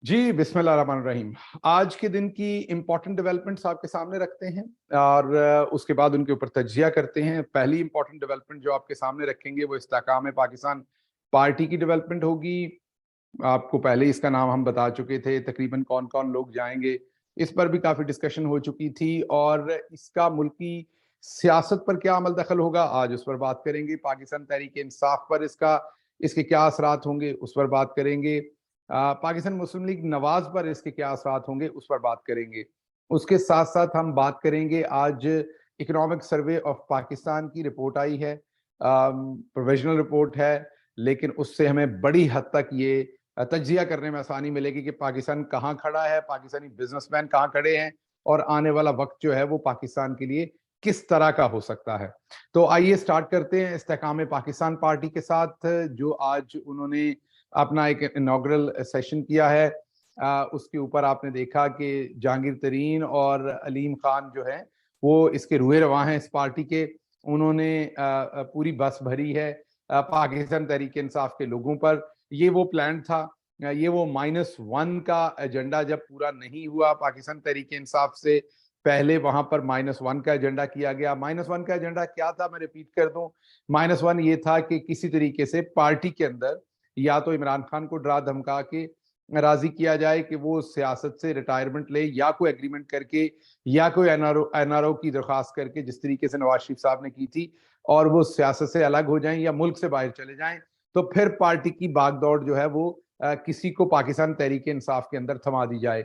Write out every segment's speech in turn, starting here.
जी, बिस्मिल्लाहिर्रहमानिर्रहीम। आज के दिन की इम्पोर्टेंट डेवलपमेंट्स आपके सामने रखते हैं और उसके बाद उनके ऊपर तज्जिया करते हैं। पहली इम्पोर्टेंट डेवलपमेंट जो आपके सामने रखेंगे वो इस्तेहकाम पाकिस्तान पार्टी की डेवलपमेंट होगी। आपको पहले इसका नाम हम बता चुके थे, तकरीबन कौन-कौन लोग जाएंगे, इस पर भी काफ़ी डिस्कशन हो चुकी थी और इसका मुल्की सियासत पर क्या अमल दखल होगा, आज उस पर बात करेंगे। पाकिस्तान तहरीक-ए-इंसाफ पर इसके क्या असरात होंगे, उस पर बात करेंगे। पाकिस्तान मुस्लिम लीग नवाज पर इसके क्या असरात होंगे, उस पर बात करेंगे। उसके साथ साथ हम बात करेंगे, आज इकोनॉमिक सर्वे ऑफ पाकिस्तान की रिपोर्ट आई है। प्रोविजनल रिपोर्ट है, लेकिन उससे हमें बड़ी हद तक ये तज्जिया करने में आसानी मिलेगी कि पाकिस्तान कहाँ खड़ा है, पाकिस्तानी बिजनेसमैन कहाँ खड़े हैं और आने वाला वक्त जो है वो पाकिस्तान के लिए किस तरह का हो सकता है। तो आइए स्टार्ट करते हैं इस्तेहकाम पाकिस्तान पार्टी के साथ, जो आज उन्होंने अपना एक इनॉग्रल सेशन किया है। उसके ऊपर आपने देखा कि जहांगीर तरीन और अलीम खान जो है वो इसके रुए रवा हैं इस पार्टी के। उन्होंने पूरी बस भरी है पाकिस्तान तहरीक इंसाफ के लोगों पर। ये वो प्लान था, ये वो -1 का एजेंडा जब पूरा नहीं हुआ पाकिस्तान तहरीक इंसाफ से पहले, वहां पर -1 का एजेंडा किया गया। -1 का एजेंडा क्या था, मैं रिपीट कर दूं। -1 ये था कि किसी तरीके से पार्टी के अंदर या तो इमरान खान को डरा धमका के राजी किया जाए कि वो सियासत से रिटायरमेंट ले, या कोई एग्रीमेंट करके, या कोई एनआरओ की दरख्वास्त करके, जिस तरीके से नवाज शरीफ साहब ने की थी, और वो सियासत से अलग हो जाएं या मुल्क से बाहर चले जाएं। तो फिर पार्टी की बागदौड़ जो है वो किसी को पाकिस्तान तहरीक इंसाफ के अंदर थमा दी जाए।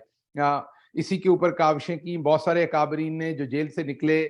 इसी के ऊपर काविशें की बहुत सारे अकाबरीन ने, जो जेल से निकले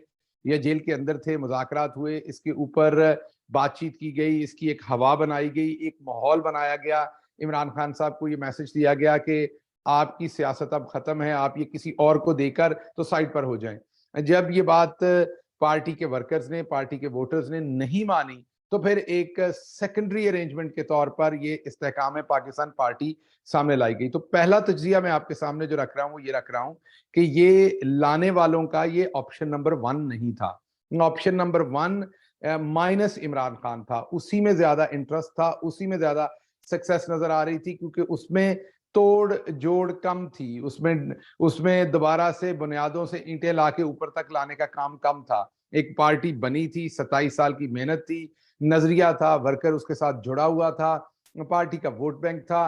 या जेल के अंदर थे, मुज़ाकरात हुए, इसके ऊपर बातचीत की गई, इसकी एक हवा बनाई गई, एक माहौल बनाया गया। इमरान खान साहब को ये मैसेज दिया गया कि आपकी सियासत अब खत्म है, आप ये किसी और को देकर तो साइड पर हो जाएं। जब ये बात पार्टी के वर्कर्स ने, पार्टी के वोटर्स ने नहीं मानी, तो फिर एक सेकेंडरी अरेंजमेंट के तौर पर ये इस्तेहकाम पाकिस्तान पार्टी सामने लाई गई। तो पहला तज्जिया मैं आपके सामने जो रख रहा हूं, ये रख रहा हूं कि ये लाने वालों का ये ऑप्शन नंबर 1 नहीं था। Option number 1 minus Imran Khan था, उसी में ज्यादा इंटरेस्ट था, उसी में ज्यादा सक्सेस नजर आ रही थी, क्योंकि उसमें तोड़ जोड़ कम थी, उसमें उसमें दोबारा से बुनियादों से ईंटें लाके ऊपर तक लाने का काम कम था। एक पार्टी बनी थी, 27 साल की मेहनत थी, नजरिया था, वर्कर उसके साथ जुड़ा हुआ था, पार्टी का वोट बैंक था।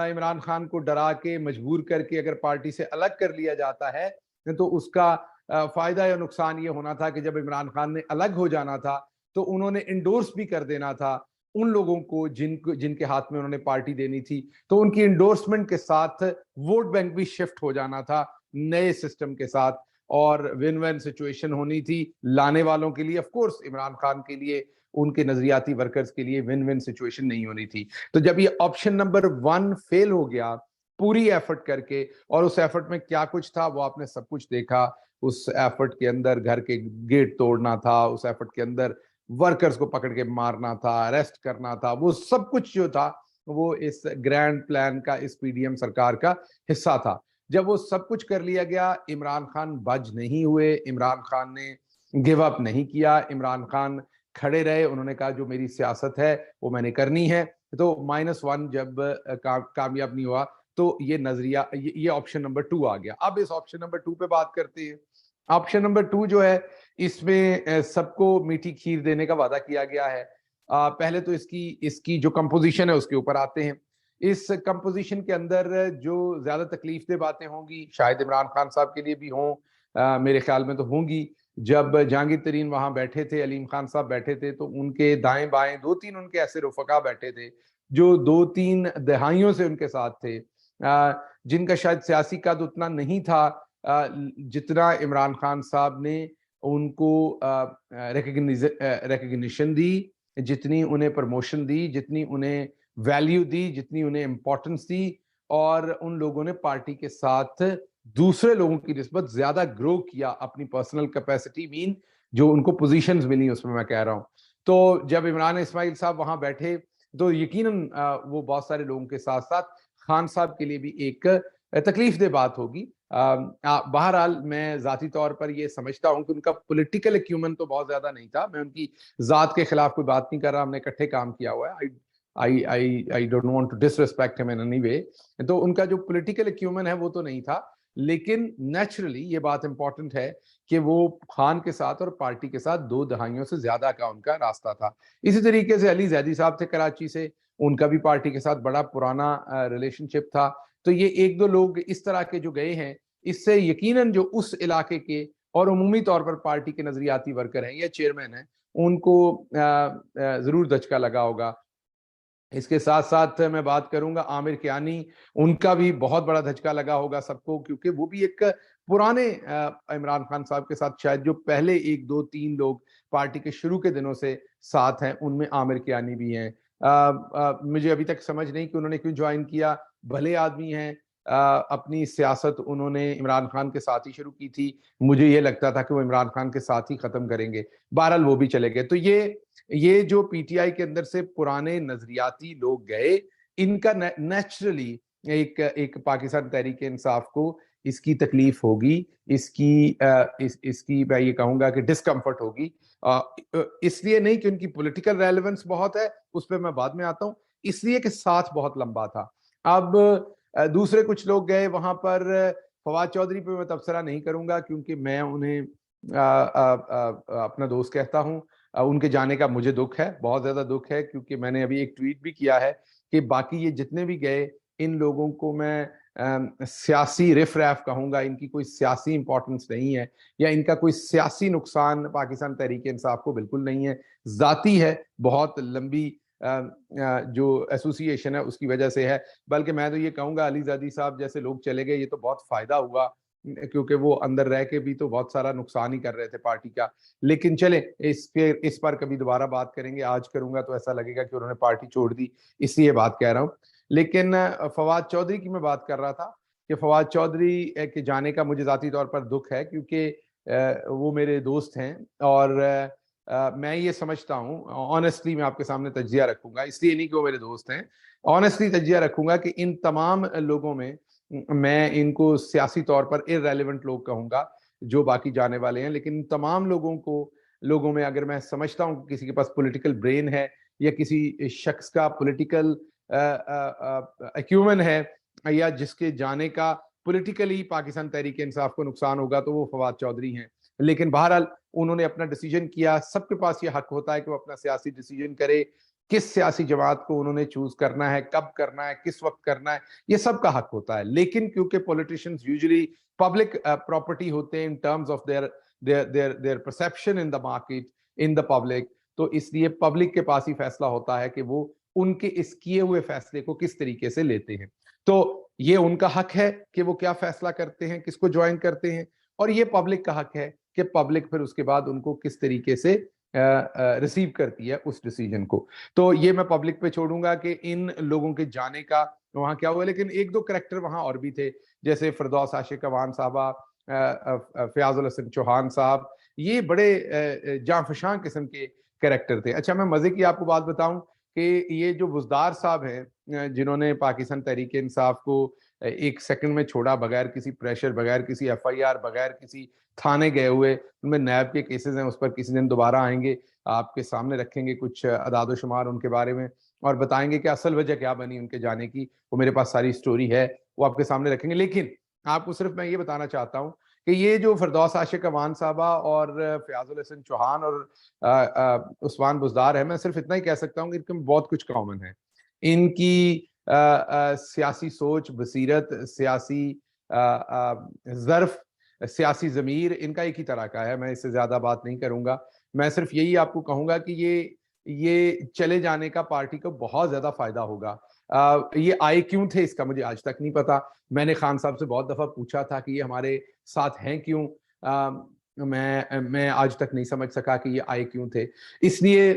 इमरान खान को डरा के, मजबूर करके अगर पार्टी से अलग कर लिया जाता है तो उसका फायदा या नुकसान ये होना था कि जब इमरान खान ने अलग हो जाना था तो उन्होंने इंडोर्स भी कर देना था उन लोगों को जिनके हाथ में उन्होंने पार्टी देनी थी। तो उनकी इंडोर्समेंट के साथ वोट बैंक भी शिफ्ट हो जाना था नए सिस्टम के साथ, और विन विन सिचुएशन होनी थी लाने वालों के लिए। ऑफ कोर्स इमरान खान के लिए, उनके नजरियाती वर्कर्स के लिए विन विन सिचुएशन नहीं होनी थी। तो जब ये ऑप्शन नंबर 1 फेल हो गया पूरी एफर्ट करके, और उस एफर्ट में क्या कुछ था वो आपने सब कुछ देखा। उस एफर्ट के अंदर घर के गेट तोड़ना था, उस एफर्ट के अंदर वर्कर्स को पकड़ के मारना था, अरेस्ट करना था, वो सब कुछ जो था वो इस ग्रैंड प्लान का, इस पीडीएम सरकार का हिस्सा था। जब वो सब कुछ कर लिया गया, इमरान खान बज नहीं हुए, इमरान खान ने गिव अप नहीं किया, इमरान खान खड़े रहे। उन्होंने कहा जो मेरी सियासत है वो मैंने करनी है। तो -1 जब कामयाब नहीं हुआ तो ये नजरिया, ये ऑप्शन नंबर 2 आ गया। अब इस ऑप्शन नंबर 2 पे बात करते हैं। ऑप्शन नंबर 2 जो है, इसमें सबको मीठी खीर देने का वादा किया गया है। पहले तो इसकी इसकी जो कंपोजिशन है उसके ऊपर आते हैं। इस कंपोजिशन के अंदर जो ज्यादा तकलीफ दे बातें होंगी, शायद इमरान खान साहब के लिए भी हों, मेरे ख्याल में तो होंगी। जब जहांगीर तरीन वहां बैठे थे, अलीम खान साहब बैठे थे, तो उनके दाएं बाएं 2-3 उनके ऐसे रुफका बैठे थे जो 2-3 दहाइयों से उनके साथ थे, जिनका शायद सियासी कद उतना नहीं था जितना इमरान खान साहब ने उनको रिकग्निशन दी, जितनी उन्हें प्रमोशन दी, जितनी उन्हें वैल्यू दी, जितनी उन्हें इंपॉर्टेंस दी। और उन लोगों ने पार्टी के साथ दूसरे लोगों की निस्बत ज्यादा ग्रो किया, अपनी पर्सनल कैपेसिटी मीन जो उनको पोजीशंस मिली उसमें मैं कह रहा हूं। तो जब इमरान इस्माइल साहब वहां बैठे तो यकीनन वो बहुत सारे लोगों के साथ साथ खान साहब के लिए भी एक तकलीफ दे बात होगी। बहरहाल मैं जाती तौर पर ये समझता हूं कि उनका पॉलिटिकल एक्यूमेंट तो बहुत ज्यादा नहीं था। मैं उनकी जात के खिलाफ कोई बात नहीं कर रहा, हमने इकट्ठे काम किया हुआ है। I don't want to disrespect him in any way. तो उनका जो पॉलिटिकल एक्यूमेन है वो तो नहीं था, लेकिन नेचुरली ये बात इंपॉर्टेंट है कि वो खान के साथ और पार्टी के साथ 2 दहाइयों से ज्यादा का उनका रास्ता था। इसी तरीके से अली जैदी साहब थे कराची से, उनका भी पार्टी के साथ बड़ा पुराना रिलेशनशिप था। तो ये 1-2 लोग इस तरह के जो गए हैं, इससे यकीनन जो उस इलाके के और उमूमी तौर पर पार्टी के नजरियाती वर्कर हैं या चेयरमैन हैं, उनको जरूर धचका लगा होगा। इसके साथ साथ मैं बात करूंगा आमिर कियानी, उनका भी बहुत बड़ा धचका लगा होगा सबको, क्योंकि वो भी एक पुराने इमरान खान साहब के साथ शायद जो पहले 1-2-3 लोग पार्टी के शुरू के दिनों से साथ हैं, उनमें आमिर कियानी भी हैं। मुझे अभी तक समझ नहीं कि उन्होंने क्यों ज्वाइन किया। भले आदमी हैं, अपनी सियासत उन्होंने इमरान खान के साथ ही शुरू की थी। मुझे ये लगता था कि वो इमरान खान के साथ ही खत्म करेंगे, बहरहाल वो भी चले गए। तो ये जो पीटीआई के अंदर से पुराने नजरियाती लोग गए, इनका नेचुरली एक पाकिस्तान तहरीक इंसाफ को इसकी तकलीफ होगी, इसकी मैं ये कहूंगा कि डिस्कम्फर्ट होगी। इसलिए नहीं कि उनकी पॉलिटिकल रेलेवेंस बहुत है, उस पर मैं बाद में आता हूं, इसलिए कि साथ बहुत लंबा था। अब दूसरे कुछ लोग गए वहां पर। फवाद चौधरी पे मैं तबसरा नहीं करूंगा, क्योंकि मैं उन्हें अपना दोस्त कहता हूं। उनके जाने का मुझे दुख है, बहुत ज्यादा दुख है, क्योंकि मैंने अभी एक ट्वीट भी किया है कि बाकी ये जितने भी गए, इन लोगों को मैं सियासी रिफ रैफ कहूंगा। इनकी कोई सियासी इंपॉर्टेंस नहीं है, या इनका कोई सियासी नुकसान पाकिस्तान तहरीक इंसाफ को बिल्कुल नहीं है। जाती है, बहुत लंबी जो एसोसिएशन है उसकी वजह से है। बल्कि मैं तो ये कहूंगा अली ज़ादी साहब जैसे लोग चले गए, ये तो बहुत फायदा हुआ, क्योंकि वो अंदर रह के भी तो बहुत सारा नुकसान ही कर रहे थे पार्टी का। लेकिन चले, इस पर कभी दोबारा बात करेंगे। आज करूंगा तो ऐसा लगेगा कि उन्होंने पार्टी छोड़ दी, इसलिए बात कह रहा हूं। लेकिन फवाद चौधरी की मैं बात कर रहा था कि फवाद चौधरी के जाने का मुझे जाती तौर पर दुख है, क्योंकि वो मेरे दोस्त हैं। और मैं ये समझता हूँ, ऑनेस्टली मैं आपके सामने तजिया रखूंगा, इसलिए नहीं कि वो मेरे दोस्त हैं, ऑनेस्टली तजिया रखूंगा कि इन तमाम लोगों में मैं इनको सियासी तौर पर इररेलेवेंट लोग कहूंगा जो बाकी जाने वाले हैं। लेकिन तमाम लोगों में अगर मैं समझता हूं कि किसी के पास पॉलिटिकल ब्रेन है, या किसी शख्स का पॉलिटिकल एक्यूमेन है, या जिसके जाने का पॉलिटिकली पाकिस्तान तहरीक इंसाफ को नुकसान होगा, तो वो फवाद चौधरी हैं। लेकिन बहरहाल उन्होंने अपना डिसीजन किया। सबके पास ये हक होता है कि वो अपना सियासी डिसीजन करे, किस सियासी जमात को उन्होंने चूज करना है, कब करना है, किस वक्त करना है, ये सबका हक होता है। लेकिन क्योंकि पॉलिटिशियंस यूजुअली पब्लिक प्रॉपर्टी होते हैं in terms of their perception in the market, in the public, तो इसलिए पब्लिक के पास ही फैसला होता है कि वो उनके इस किए हुए फैसले को किस तरीके से लेते हैं। तो ये उनका हक है कि वो क्या फैसला करते हैं, किसको ज्वाइन करते हैं, और ये पब्लिक का हक है कि पब्लिक फिर उसके बाद उनको किस तरीके से रिसीव करती है उस डिसीजन को। तो ये मैं पब्लिक पे छोड़ूंगा कि इन लोगों के जाने का वहां क्या हुआ। लेकिन 1-2 कैरेक्टर वहां और भी थे, जैसे फिरदौस आशिक अवान साहबा, फयाजुल हसन चौहान साहब, ये बड़े जांफशां किस्म के कैरेक्टर थे। अच्छा, मैं मजे की आपको बात बताऊं कि ये जो बुजदार साहब हैं, जिन्होंने पाकिस्तान तहरीक इंसाफ को एक सेकंड में छोड़ा, बगैर किसी प्रेशर, बगैर किसी एफआईआर, बगैर किसी थाने गए हुए, उनमें नैब के केसेस हैं, उस पर किसी दिन दोबारा आएंगे, आपके सामने रखेंगे कुछ अदाद शुमार उनके बारे में, और बताएंगे कि असल वजह क्या बनी उनके जाने की। वो मेरे पास सारी स्टोरी है, वो आपके सामने रखेंगे। लेकिन आपको सिर्फ मैं ये बताना चाहता हूँ कि ये जो फिरदौस आशिक अवान साहबा और फयाजुल हसन चौहान और उस्मान बुजदार है, मैं सिर्फ इतना ही कह सकता हूँ कि इनमें बहुत कुछ कॉमन है। इनकी सियासी सोच, बसीरत, सियासी जर्फ, सियासी जमीर, इनका एक ही तरह का है। मैं इससे ज्यादा बात नहीं करूंगा। मैं सिर्फ यही आपको कहूंगा कि ये चले जाने का पार्टी को बहुत ज्यादा फायदा होगा। ये आए क्यों थे इसका मुझे आज तक नहीं पता। मैंने खान साहब से बहुत दफा पूछा था कि ये हमारे साथ हैं क्यों, मैं आज तक नहीं समझ सका कि ये आए क्यों थे। इसलिए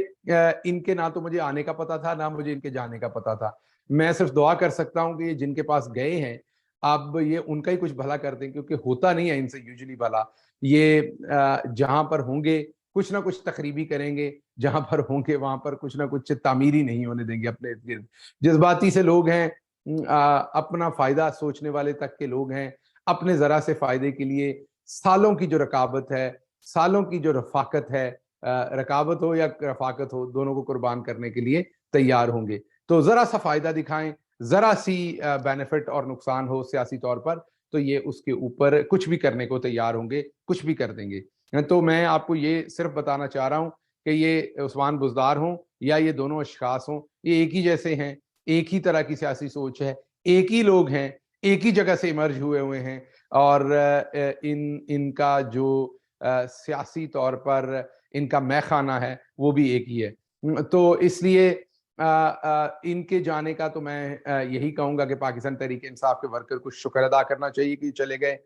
इनके ना तो मुझे आने का पता था, ना मुझे इनके जाने का पता था। मैं सिर्फ दुआ कर सकता हूँ कि ये जिनके पास गए हैं, अब ये उनका ही कुछ भला कर दें, क्योंकि होता नहीं है इनसे यूजुअली भला। ये जहां पर होंगे कुछ ना कुछ तकरीबी करेंगे, जहां पर होंगे वहां पर कुछ ना कुछ तामीरी नहीं होने देंगे अपने इर्द गिर्द। जज्बाती से लोग हैं, अपना फायदा सोचने वाले तक के लोग हैं। अपने जरा से फायदे के लिए सालों की जो रकाबत है, सालों की जो रफाकत है, रकाबत हो या रफाकत हो, दोनों को कुर्बान करने के लिए तैयार होंगे। तो जरा सा फायदा दिखाएं, जरा सी बेनिफिट और नुकसान हो सियासी तौर पर, तो ये उसके ऊपर कुछ भी करने को तैयार होंगे, कुछ भी कर देंगे। तो मैं आपको ये सिर्फ बताना चाह रहा हूं कि ये उस्मान बुज़दार हों या ये दोनों अशखास हों, ये एक ही जैसे हैं, एक ही तरह की सियासी सोच है, एक ही लोग हैं, एक ही जगह से इमर्ज हुए हुए हैं, और इनका जो सियासी तौर पर इनका मैखाना है वो भी एक ही है। तो इसलिए इनके जाने का तो मैं यही कहूंगा कि पाकिस्तान तहरीक इंसाफ के वर्कर को शुक्र अदा करना चाहिए कि चले गए।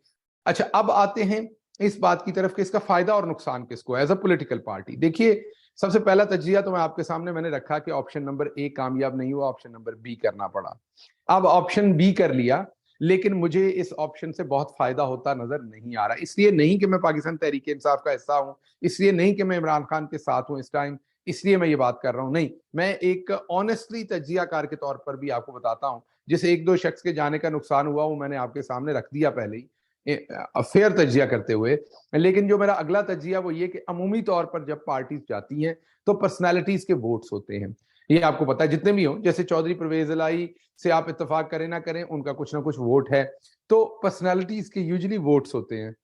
अच्छा, अब आते हैं इस बात की तरफ कि इसका फायदा और नुकसान किसको एज अ पॉलिटिकल पार्टी। देखिए, सबसे पहला तजिया तो मैं आपके सामने मैंने रखा कि ऑप्शन नंबर ए कामयाब नहीं हुआ, ऑप्शन नंबर बी करना पड़ा। अब ऑप्शन बी कर लिया, लेकिन मुझे इस ऑप्शन से बहुत फायदा होता नजर नहीं आ रहा। इसलिए नहीं कि मैं पाकिस्तान तहरीक इंसाफ का हिस्सा हूं, इसलिए नहीं कि मैं इमरान खान के साथ हूं इस टाइम, इसलिए मैं ये बात कर रहा हूं, नहीं, मैं एक ऑनेस्टली तजियाकार के तौर पर भी आपको बताता हूं। जिस एक दो शख्स के जाने का नुकसान हुआ वो मैंने आपके सामने रख दिया पहले ही फेयर तजिया करते हुए। लेकिन जो मेरा अगला तजिया वो ये कि अमूमी तौर पर जब पार्टीज जाती हैं तो पर्सनैलिटीज के वोट्स होते हैं। ये आपको पता है, जितने भी हो, जैसे चौधरी परवेज इलाही से आप इत्तेफाक करें ना करें, उनका कुछ ना कुछ वोट है, तो पर्सनैलिटीज के यूजुअली वोट्स होते हैं।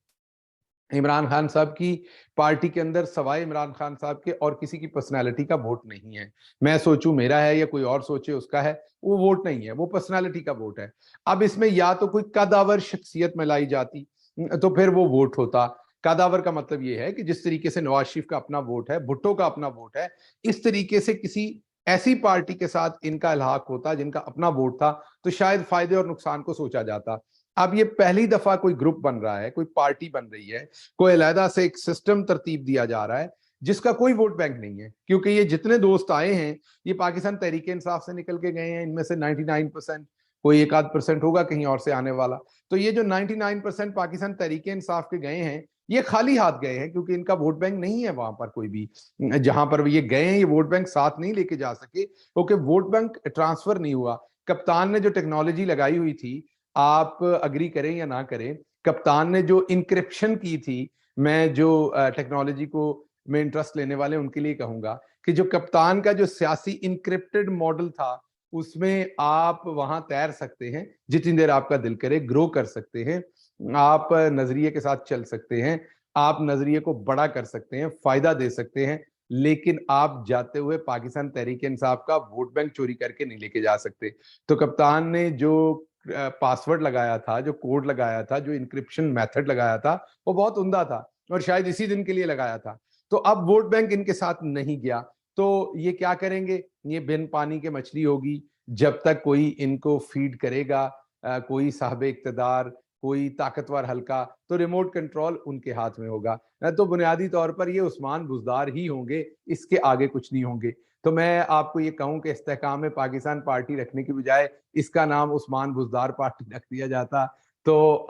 इमरान खान साहब की पार्टी के अंदर सवाए इमरान खान साहब के और किसी की पर्सनालिटी का वोट नहीं है। मैं सोचूं मेरा है या कोई और सोचे उसका है, वो वोट नहीं है, वो पर्सनालिटी का वोट है। अब इसमें या तो कोई कदावर शख्सियत में लाई जाती तो फिर वो वोट होता। कदावर का मतलब ये है कि जिस तरीके से नवाज शरीफ का अपना वोट है, भुट्टो का अपना वोट है, इस तरीके से किसी ऐसी पार्टी के साथ इनका इल्हाक होता जिनका अपना वोट था, तो शायद फायदे और नुकसान को सोचा जाता। अब ये पहली दफा कोई ग्रुप बन रहा है, कोई पार्टी बन रही है, कोई अलहदा से एक सिस्टम तरतीब दिया जा रहा है जिसका कोई वोट बैंक नहीं है, क्योंकि ये जितने दोस्त आए हैं ये पाकिस्तान तहरीक इंसाफ से निकल के गए हैं। इनमें से 99%, कोई एक आध परसेंट होगा कहीं और से आने वाला। तो ये जो 99% पाकिस्तान तहरीक इंसाफ के गए हैं, ये खाली हाथ गए हैं, क्योंकि इनका वोट बैंक नहीं है वहां पर कोई भी। जहां पर ये गए हैं ये वोट बैंक साथ नहीं लेके जा सके, क्योंकि वोट बैंक ट्रांसफर नहीं हुआ। कप्तान ने जो टेक्नोलॉजी लगाई हुई थी, आप अग्री करें या ना करें, कप्तान ने जो इंक्रिप्शन की थी, मैं जो टेक्नोलॉजी को में इंटरेस्ट लेने वाले उनके लिए कहूंगा कि जो कप्तान का जो सियासी इंक्रिप्टेड मॉडल था, उसमें आप वहां तैर सकते हैं जितनी देर आपका दिल करे, ग्रो कर सकते हैं, आप नजरिए के साथ चल सकते हैं, आप नजरिए को बड़ा कर सकते हैं, फायदा दे सकते हैं, लेकिन आप जाते हुए पाकिस्तान तहरीक इंसाफ का वोट बैंक चोरी करके नहीं लेके जा सकते। तो कप्तान ने जो पासवर्ड लगाया था, जो कोड लगाया था, जो इंक्रिप्शन मेथड लगाया था, वो बहुत उम्दा था और शायद इसी दिन के लिए लगाया था। तो अब वोट बैंक इनके साथ नहीं गया, तो ये क्या करेंगे? ये बिन पानी के मछली होगी। जब तक कोई इनको फीड करेगा, कोई साहब इक्तदार, कोई ताकतवर हल्का, तो रिमोट कंट्रोल उनके हाथ में होगा। तो बुनियादी तौर पर ये उस्मान बुज़दार ही होंगे, इसके आगे कुछ नहीं होंगे। तो मैं आपको ये कहूं कि इस्तेहकाम में पाकिस्तान पार्टी रखने की बजाय इसका नाम उस्मान बुज़दार पार्टी रख दिया जाता तो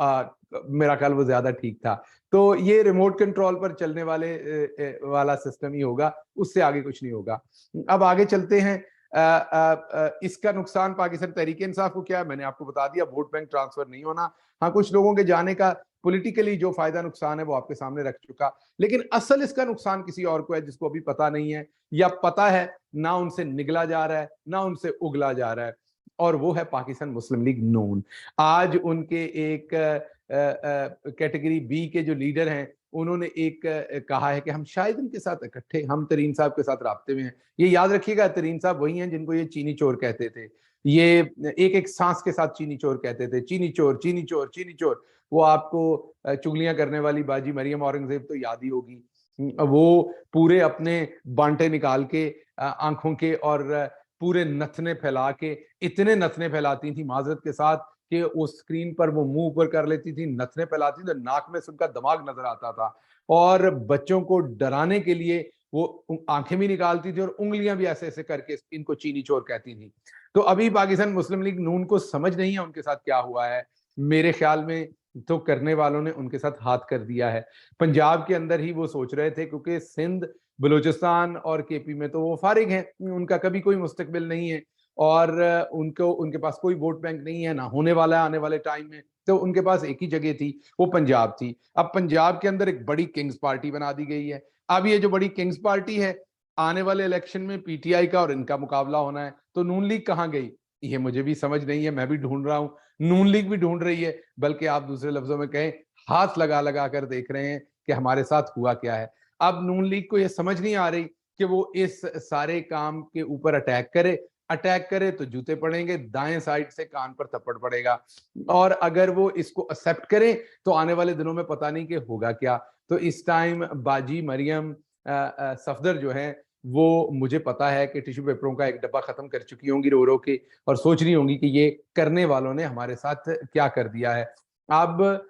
मेरा ख्याल वो ज्यादा ठीक था। तो ये रिमोट कंट्रोल पर चलने वाला सिस्टम ही होगा, उससे आगे कुछ नहीं होगा। अब आगे चलते हैं। इसका नुकसान पाकिस्तान तहरीक इंसाफ को क्या है, मैंने आपको बता दिया, वोट बैंक ट्रांसफर नहीं होना। हाँ, कुछ लोगों के जाने का पॉलिटिकली जो फायदा नुकसान है वो आपके सामने रख चुका, लेकिन असल इसका नुकसान किसी और को है जिसको अभी पता नहीं है, या पता है ना उनसे निगला जा रहा है ना उनसे उगला जा रहा है, और वो है पाकिस्तान मुस्लिम लीग नून। आज उनके एक कैटेगरी बी के जो लीडर हैं, उन्होंने एक कहा है कि हम शायद इनके साथ इकट्ठे, हम तरीन साहब के साथ राब्ते में हैं। ये याद रखिएगा, तरीन साहब वही हैं जिनको ये चीनी चोर कहते थे। ये एक एक सांस के साथ चीनी चोर कहते थे, चीनी चोर चीनी चोर चीनी चोर। वो आपको चुगलियां करने वाली बाजी मरियम औरंगजेब तो याद ही होगी। वो पूरे अपने बांटे निकाल के आंखों के और पूरे नथने फैला के, इतने नथने फैलाती थी माजरत के साथ कि उस स्क्रीन पर वो मुंह ऊपर कर लेती थी, नथने फैलाती थी, नाक में से उनका दिमाग नजर आता था, और बच्चों को डराने के लिए वो आंखें भी निकालती थी और उंगलियां भी ऐसे ऐसे करके इनको चीनी चोर कहती थी। तो अभी पाकिस्तान मुस्लिम लीग नून को समझ नहीं है उनके साथ क्या हुआ है। मेरे ख्याल में तो करने वालों ने उनके साथ हाथ कर दिया है। पंजाब के अंदर ही वो सोच रहे थे, क्योंकि सिंध, बलूचिस्तान और केपी में तो वो फारिग हैं, उनका कभी कोई मुस्तकबिल नहीं है, और उनको उनके पास कोई वोट बैंक नहीं है, ना होने वाला है आने वाले टाइम में। तो उनके पास एक ही जगह थी, वो पंजाब थी। अब पंजाब के अंदर एक बड़ी किंग्स पार्टी बना दी गई है। अब ये जो बड़ी किंग्स पार्टी है, आने वाले इलेक्शन में पीटीआई का और इनका मुकाबला होना है, तो नून लीग कहाँ गई ये मुझे भी समझ नहीं है, मैं भी ढूंढ रहा हूं, नून लीग भी ढूंढ रही है, बल्कि आप दूसरे लफ्जों में कहें हाथ लगा लगा कर देख रहे हैं कि हमारे साथ हुआ क्या है। अब नून लीग को यह समझ नहीं आ रही कि वो इस सारे काम के ऊपर अटैक करे तो जूते पड़ेंगे, दाएं साइड से कान पर थप्पड़ पड़ेगा, और अगर वो इसको एक्सेप्ट करें तो आने वाले दिनों में पता नहीं कि होगा क्या। तो इस टाइम बाजी मरियम सफदर जो है वो, मुझे पता है कि टिश्यू पेपरों का एक डब्बा खत्म कर चुकी होंगी रो रो के, और सोच रही होंगी कि ये करने वालों ने हमारे साथ क्या कर दिया है। अब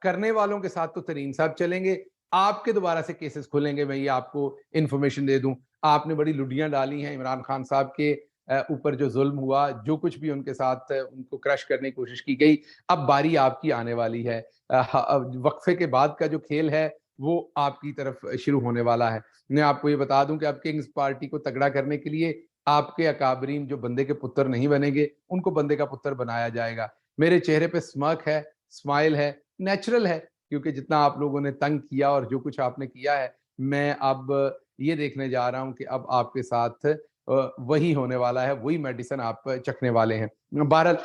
करने वालों के साथ तो तरीन साहब चलेंगे, आपके दोबारा से केसेस खुलेंगे, मैं ये आपको इंफॉर्मेशन दे दूं। आपने बड़ी लुडियां डाली हैं इमरान खान साहब के ऊपर, जो जुल्म हुआ, जो कुछ भी उनके साथ उनको क्रश करने की कोशिश की गई, अब बारी आपकी आने वाली है। वक्फे के बाद का जो खेल है वो आपकी तरफ शुरू होने वाला है। मैं आपको ये बता दूं कि अब किंग्स पार्टी को तगड़ा करने के लिए आपके अकाबरीन जो बंदे के पुत्र नहीं बनेंगे, उनको बंदे का पुत्र बनाया जाएगा। मेरे चेहरे पे स्मर्क है, स्माइल है, नेचुरल है, क्योंकि जितना आप लोगों ने तंग किया और जो कुछ आपने किया है, मैं अब ये देखने जा रहा हूं कि अब आपके साथ वही होने वाला है, वही मेडिसिन आप चखने वाले हैं। बहरहाल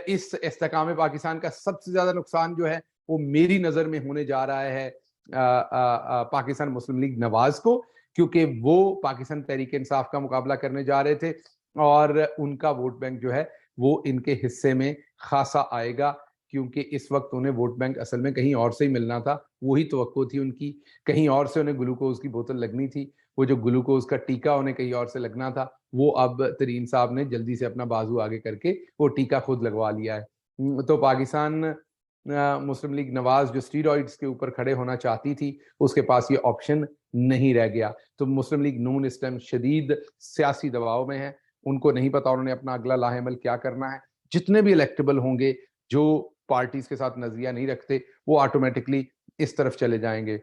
इस इस्तेकाम पाकिस्तान का सबसे ज्यादा नुकसान जो है वो मेरी नजर में होने जा रहा है पाकिस्तान मुस्लिम लीग नवाज को, क्योंकि वो पाकिस्तान तहरीक इंसाफ का मुकाबला करने जा रहे थे और उनका वोट बैंक जो है वो इनके हिस्से में खासा आएगा, क्योंकि इस वक्त उन्हें वोट बैंक असल में कहीं और से ही मिलना था, वही तवक्को थी उनकी, कहीं और से उन्हें ग्लूकोज की बोतल लगनी थी, वो जो ग्लूकोज का टीका उन्हें कहीं और से लगना था, वो अब तरीन साहब ने जल्दी से अपना बाजू आगे करके वो टीका खुद लगवा लिया है। तो पाकिस्तान मुस्लिम लीग नवाज जो स्टीरॉइड्स के ऊपर खड़े होना चाहती थी, उसके पास ये ऑप्शन नहीं रह गया। तो मुस्लिम लीग नून इस टाइम शदीद सियासी दबाव में है, उनको नहीं पता उन्होंने अपना अगला लाहेमल क्या करना है। जितने भी इलेक्टेबल होंगे जो पार्टीज के साथ नजरिया नहीं रखते, वो ऑटोमेटिकली इस तरफ चले जाएंगे,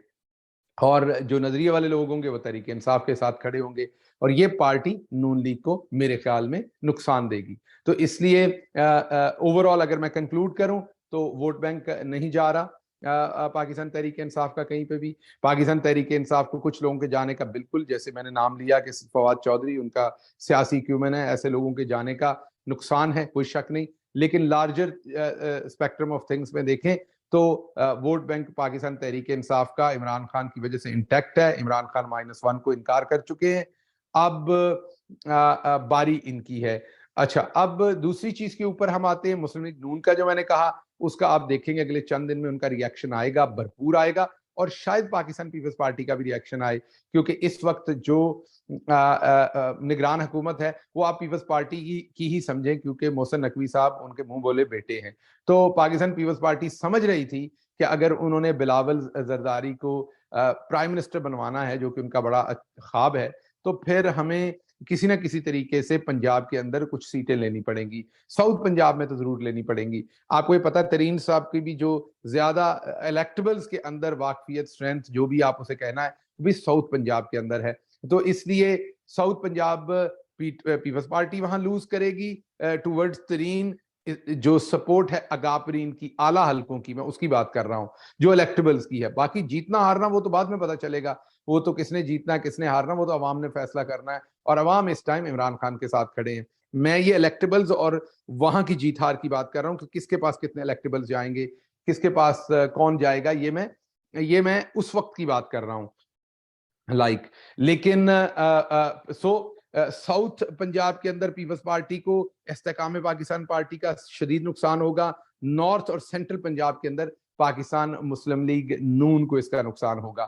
और जो नजरिए वाले लोग होंगे वो तहरीक इंसाफ के साथ खड़े होंगे, और ये पार्टी नून लीग को मेरे ख्याल में नुकसान देगी। तो इसलिए ओवरऑल अगर मैं कंक्लूड करूं तो वोट बैंक नहीं जा रहा पाकिस्तान तहरीक इंसाफ का कहीं पे भी। पाकिस्तान तहरीक इंसाफ को कुछ लोगों के जाने का, बिल्कुल जैसे मैंने नाम लिया कि फवाद चौधरी उनका सियासी क्यूमन है, ऐसे लोगों के जाने का नुकसान है, कोई शक नहीं। लेकिन लार्जर स्पेक्ट्रम ऑफ थिंग्स में देखें तो वोट बैंक पाकिस्तान तहरीक इंसाफ का इमरान खान की वजह से इंटैक्ट है। इमरान खान -1 को इनकार कर चुके हैं, अब बारी इनकी है। अच्छा, अब दूसरी चीज के ऊपर हम आते हैं, मुस्लिम लीग नून का जो मैंने कहा, उसका आप देखेंगे अगले चंद दिन में उनका रिएक्शन आएगा, भरपूर आएगा, और शायद पाकिस्तान पीपल्स पार्टी का भी रिएक्शन आए, क्योंकि इस वक्त जो निगरान हुकूमत है वो आप पीपल्स पार्टी की ही समझें, क्योंकि मोहसिन नकवी साहब उनके मुंह बोले बेटे हैं। तो पाकिस्तान पीपल्स पार्टी समझ रही थी कि अगर उन्होंने बिलावल जरदारी को प्राइम मिनिस्टर बनवाना है, जो कि उनका बड़ा ख्वाब है, तो फिर हमें किसी ना किसी तरीके से पंजाब के अंदर कुछ सीटें लेनी पड़ेंगी, साउथ पंजाब में तो जरूर लेनी पड़ेंगी। आपको ये पता, तरीन साहब की भी जो ज्यादा इलेक्टेबल्स के अंदर वाकफियत, स्ट्रेंथ, जो भी आप उसे कहना है, वो भी साउथ पंजाब के अंदर है। तो इसलिए साउथ पंजाब पीपल्स पार्टी वहां लूज करेगी टूवर्ड्स तरीन। जो सपोर्ट है अगापरीन की आला हलकों की, मैं उसकी बात कर रहा हूं, जो इलेक्टेबल्स की है। बाकी जीतना हारना वो तो बाद में पता चलेगा, वो तो किसने जीतना है किसने हारना वो तो अवाम ने फैसला करना है, और अवाम इस टाइम इमरान खान के साथ खड़े हैं। मैं ये इलेक्टेबल्स और वहां की जीत हार की बात कर रहा हूं कि किसके पास कितने इलेक्टेबल्स जाएंगे, किसके पास कौन जाएगा, ये मैं उस वक्त की बात कर रहा हूं। लेकिन साउथ पंजाब के अंदर पीपल्स पार्टी को इस्तेकाम पाकिस्तान पार्टी का शदीद नुकसान होगा। नॉर्थ और सेंट्रल पंजाब के अंदर पाकिस्तान मुस्लिम लीग नून को इसका नुकसान होगा।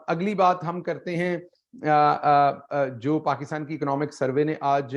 अगली बात हम करते हैं, जो पाकिस्तान की इकोनॉमिक सर्वे ने आज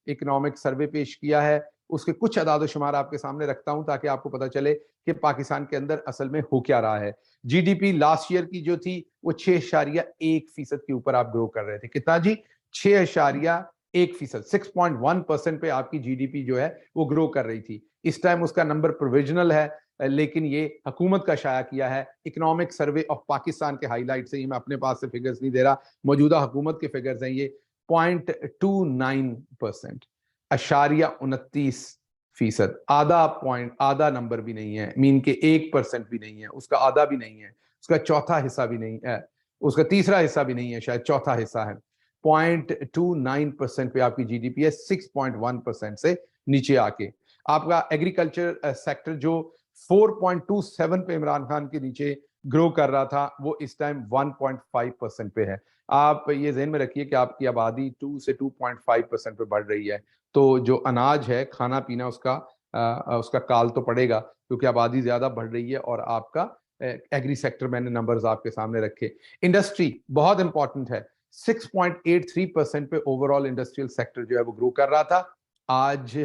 इकोनॉमिक सर्वे पेश किया है, उसके कुछ अदाद शुमार आपके सामने रखता हूं ताकि आपको पता चले कि पाकिस्तान के अंदर असल में हो क्या रहा है। जीडीपी लास्ट ईयर की जो थी वो 6.1% के ऊपर आप ग्रो कर रहे थे। कितना जी? 6.1%, 6.1% पे आपकी जीडीपी जो है वो ग्रो कर रही थी। इस टाइम उसका नंबर प्रोविजनल है, लेकिन ये हुकूमत का शाया किया है इकोनॉमिक सर्वे ऑफ पाकिस्तान के हाईलाइट से ही, मैं अपने पास से फिगर्स नहीं दे रहा, मौजूदा हुकूमत के फिगर्स हैं ये। 0.29%, 0.29%, आधा नंबर भी नहीं है, मीन के 1% भी नहीं है, उसका आधा भी नहीं है, उसका चौथा हिस्सा भी नहीं है, उसका तीसरा हिस्सा भी नहीं है, शायद चौथा हिस्सा है। 0.29% पे आपकी जीडीपी है, 6.1% से नीचे आके। आपका एग्रीकल्चर सेक्टर जो 4.27 पे इमरान खान के नीचे ग्रो कर रहा था, वो इस टाइम 1.5% पे है। आप ये ज़हन में रखिए कि आपकी आबादी 2 से 2.5% पे बढ़ रही है, तो जो अनाज है, खाना पीना, उसका काल तो पड़ेगा, क्योंकि आबादी ज्यादा बढ़ रही है। और आपका एग्री सेक्टर, मैंने नंबर्स आपके सामने रखे। इंडस्ट्री बहुत इंपॉर्टेंट है, 6.83% पे ओवरऑल इंडस्ट्रियल सेक्टर जो है वो ग्रो कर रहा था। आज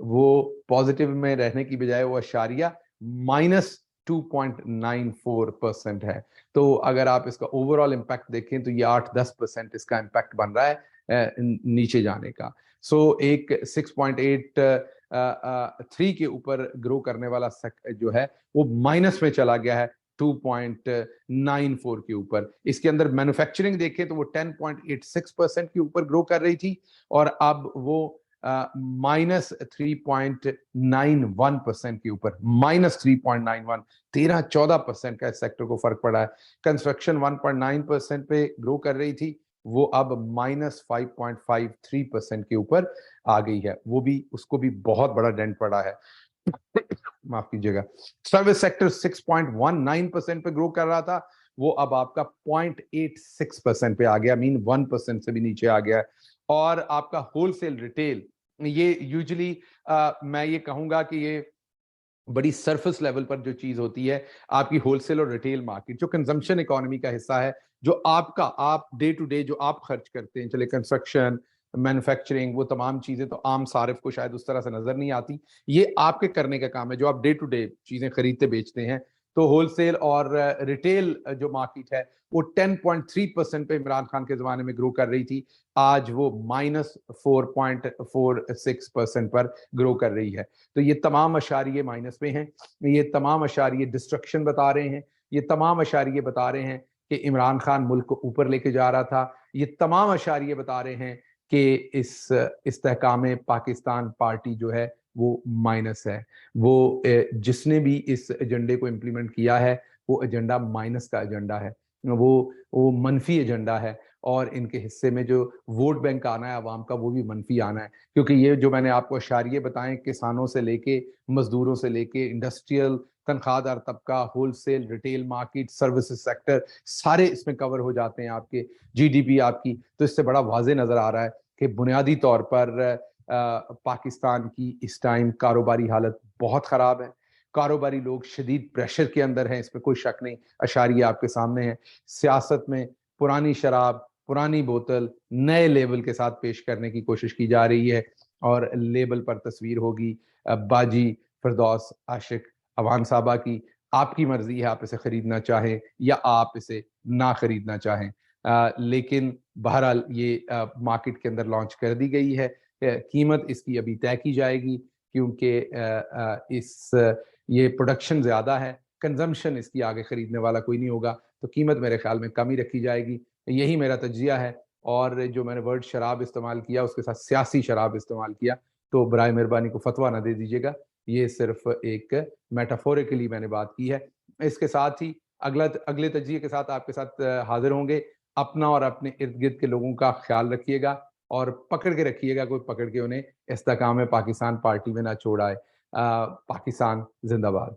वो पॉजिटिव में रहने की बजाय वो अशारिया -2.94% है। तो अगर आप इसका ओवरऑल इम्पैक्ट देखें तो ये 8-10% इसका इम्पैक्ट बन रहा है नीचे जाने का। सो एक 6.83 के ऊपर ग्रो करने वाला जो है वो माइनस में चला गया है 2.94 के ऊपर। इसके अंदर मैन्युफैक्चरिंग देखें तो वो 10.86% के ऊपर ग्रो कर रही थी, और अब वो -3.91% के ऊपर, -3.91, 13-14% का इस सेक्टर को फर्क पड़ा है। कंस्ट्रक्शन 1.9% पे ग्रो कर रही थी, वो अब -5.53% के ऊपर आ गई है। वो भी, उसको भी बहुत बड़ा डेंट पड़ा है। माफ कीजिएगा। सर्विस सेक्टर 6.19% पे ग्रो कर रहा था, वो अब आपका 0.86% पे आ गया, मीन 1% से भी नीचे आ गया। और आपका होलसेल रिटेल, ये यूजुअली मैं ये कहूंगा कि ये बड़ी सरफेस लेवल पर जो चीज होती है, आपकी होलसेल और रिटेल मार्केट, जो कंजम्पशन इकोनॉमी का हिस्सा है, जो आप डे टू डे जो आप खर्च करते हैं, चले कंस्ट्रक्शन, मैन्युफैक्चरिंग, वो तमाम चीजें तो आम सारिफ को शायद उस तरह से नजर नहीं आती। ये आपके करने का काम है, जो आप डे टू डे चीजें खरीदते बेचते हैं। तो होलसेल और रिटेल जो मार्केट है वो 10.3% पे इमरान खान के जमाने में ग्रो कर रही थी, आज वो -4.46% पर ग्रो कर रही है। तो ये तमाम अशारिये माइनस में हैं, ये तमाम अशारिये डिस्ट्रक्शन बता रहे हैं, ये तमाम अशारिये बता रहे हैं कि इमरान खान मुल्क को ऊपर लेके जा रहा था, ये तमाम अशारिये बता रहे हैं कि इस इस्तेहकाम पाकिस्तान पार्टी जो है वो माइनस है। वो जिसने भी इस एजेंडे को इम्प्लीमेंट किया है, वो एजेंडा माइनस का एजेंडा है, वो मनफी एजेंडा है, और इनके हिस्से में जो वोट बैंक आना है आवाम का, वो भी मनफी आना है। क्योंकि ये जो मैंने आपको अशारिये बताएं, किसानों से लेके, मजदूरों से लेके, इंडस्ट्रियल, तनख्वाहदार तबका, wholesale, retail market, services sector, सारे इसमें कवर हो जाते हैं आपके। जीडीपी आपकी, तो इससे बड़ा वाजे नजर आ रहा है कि बुनियादी तौर पर पाकिस्तान की इस टाइम कारोबारी हालत बहुत खराब है। कारोबारी लोग शदीद प्रेशर के अंदर हैं, इसमें कोई शक नहीं। अशारिये आपके सामने है। सियासत में पुरानी शराब, पुरानी बोतल नए लेबल के साथ पेश करने की कोशिश की जा रही है, और लेबल पर तस्वीर होगी बाजी फिरदौस आशिक अवान साहबा की। आपकी मर्जी है, आप इसे खरीदना चाहें या आप इसे ना खरीदना चाहें, लेकिन बहरहाल ये मार्केट के अंदर लॉन्च कर दी गई है। कीमत इसकी अभी तय की जाएगी, क्योंकि ये प्रोडक्शन ज्यादा है, कंजम्पशन इसकी आगे खरीदने वाला कोई नहीं होगा, तो कीमत मेरे ख्याल में कम ही रखी जाएगी। यही मेरा तज्जिया है। और जो मैंने वर्ड शराब इस्तेमाल किया, उसके साथ सियासी शराब इस्तेमाल किया, तो बराए मेहरबानी को फतवा ना दे दीजिएगा। ये सिर्फ एक मेटाफोरिकली मैंने बात की है। इसके साथ ही अगले तज्जिए के साथ आपके साथ हाजिर होंगे। अपना और अपने इर्द गिर्द के लोगों का ख्याल रखिएगा, और पकड़ के रखिएगा, कोई पकड़ के उन्हें इस्तेहकाम पाकिस्तान पार्टी में ना छोड़ आए। पाकिस्तान जिंदाबाद।